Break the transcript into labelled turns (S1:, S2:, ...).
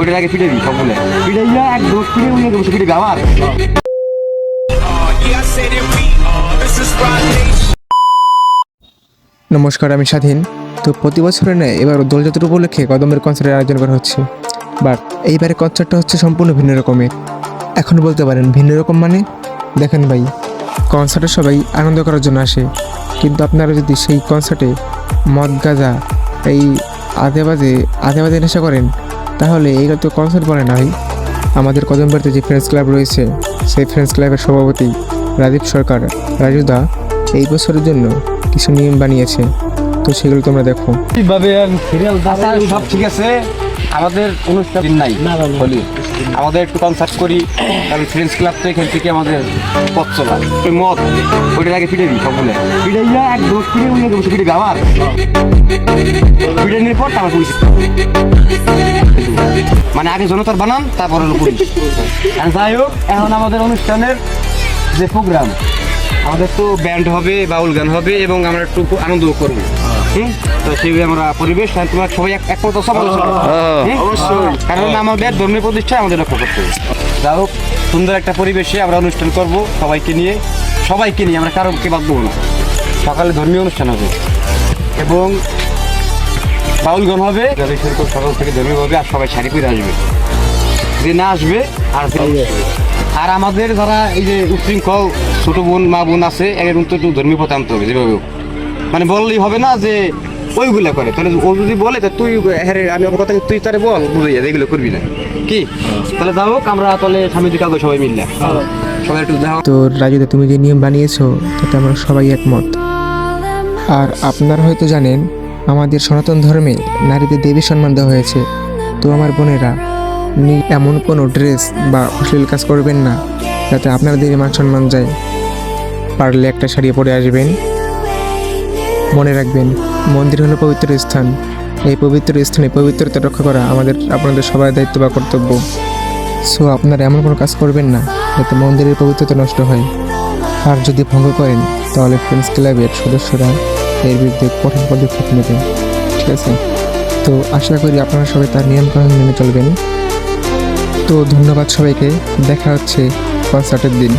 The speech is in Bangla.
S1: ওইটার আগে ফিরে দিই সকলে ফিরে যা এক দোষ ফিরে উনি বসে ফিরে আবার
S2: নমস্কার, আমি স্বাধীন। তো প্রতি বছরের ন্যায় এবার দোলযাত্রা উপলক্ষে কদমের কনসার্টের আয়োজন করা হচ্ছে। বাট এইবারে কনসার্টটা হচ্ছে সম্পূর্ণ ভিন্ন রকমের। এখন বলতে পারেন ভিন্ন রকম মানে, দেখেন ভাই, কনসার্টে সবাই আনন্দ করার জন্য আসে, কিন্তু আপনারা যদি সেই কনসার্টে মদ গাঁজা এই আধে বাজে নেশা করেন তাহলে এইগুলো তো কনসার্ট বলে না ভাই। আমাদের কদমবাড়িতে যে ফ্রেন্ডস ক্লাব রয়েছে সেই ফ্রেন্ডস ক্লাবের সভাপতি রাজীব সরকার রাজুদা এই বছরের জন্য কিছু নিয়ম বানিয়েছে, তো সেগুলো তোমরা দেখো।
S1: সব ঠিক আছে, আমাদের অনুষ্ঠান নাই বলি আমাদের একটু কনসার্ট করি, কারণ ফ্রেন্ডস ক্লাব তো এখান থেকে আমাদের পথ চলা মত ওইটার আগে ফিরে দিই সকলে ফিরে যা এক দোষ ফিরে উনি বসে ফিরে আবার ফিরে নিয়ে পর তারপর পুলিশ মানে আগে জনতার বানান তারপর হলো পুলিশ। যাই হোক, এখন আমাদের অনুষ্ঠানের যে প্রোগ্রাম, আমাদের তো ব্যান্ড হবে, বাউল গান হবে এবং আমরা একটু আনন্দ করবো। তো সেই আমরা পরিবেশ তোমার সবাই একমত অবশ্যই, কারণ আমাদের ধর্মীয় প্রতিষ্ঠা আমাদের রক্ষা করতে হবে। যাই হোক, সুন্দর একটা পরিবেশে আমরা অনুষ্ঠান করব সবাইকে নিয়ে আমরা কারোকে বাদ দেবো না। সকালে ধর্মীয় অনুষ্ঠান হবে এবং বাউল গান হবে, সকাল থেকে ধর্মীয় হবে আর সবাই শাড়ি পরে আসবে, যে না আসবে আর আমাদের যারা এই যে উচ্ছৃঙ্খল ছোট বোন মা বোন আছে এর তো একটু ধর্মীয় পথে আনতে হবে। যেভাবে মানে বললেই হবে না যে ওইগুলা করে, তাহলে ও যদি বলে তা তুই হ্যাঁ আমি ওর কথা তুই তারে বল বুঝে যায় এগুলো করবি না কি। তাহলে যাই হোক, আমরা তাহলে স্বামী কাগজ সবাই মিললে সবাই একটু দেখা।
S2: তো রাজুদা, তুমি যে নিয়ম বানিয়েছো তাতে আমরা সবাই একমত। আর আপনারা হয়তো জানেন আমাদের সনাতন ধর্মে নারীদের দেবী সম্মান দেওয়া হয়েছে। তো আমার বোনেরা, এমন কোনো ড্রেস বা অশ্লীল কাজ করবেন না যাতে আপনার দেবী মান সম্মান যায়। পারলে একটা শাড়ি পরে আসবেন। মনে রাখবেন, মন্দির হলো পবিত্র স্থান। এই পবিত্র স্থানে পবিত্রতা রক্ষা করা আপনাদের সবার দায়িত্ব বা কর্তব্য। সো আপনারা এমন কোনো কাজ করবেন না যাতে মন্দিরের পবিত্রতা নষ্ট হয়। আর যদি ভঙ্গ করেন তাহলে ফ্রেন্ডস ক্লাবের সদস্যরা এর বিরুদ্ধে কঠোর পদক্ষেপ নেবেন, ঠিক আছে? তো আশা করি আপনারা সবাই তার নিয়মকানুন মেনে চলবেন। তো ধন্যবাদ সবাইকে, দেখা হচ্ছে কনসার্টের দিন।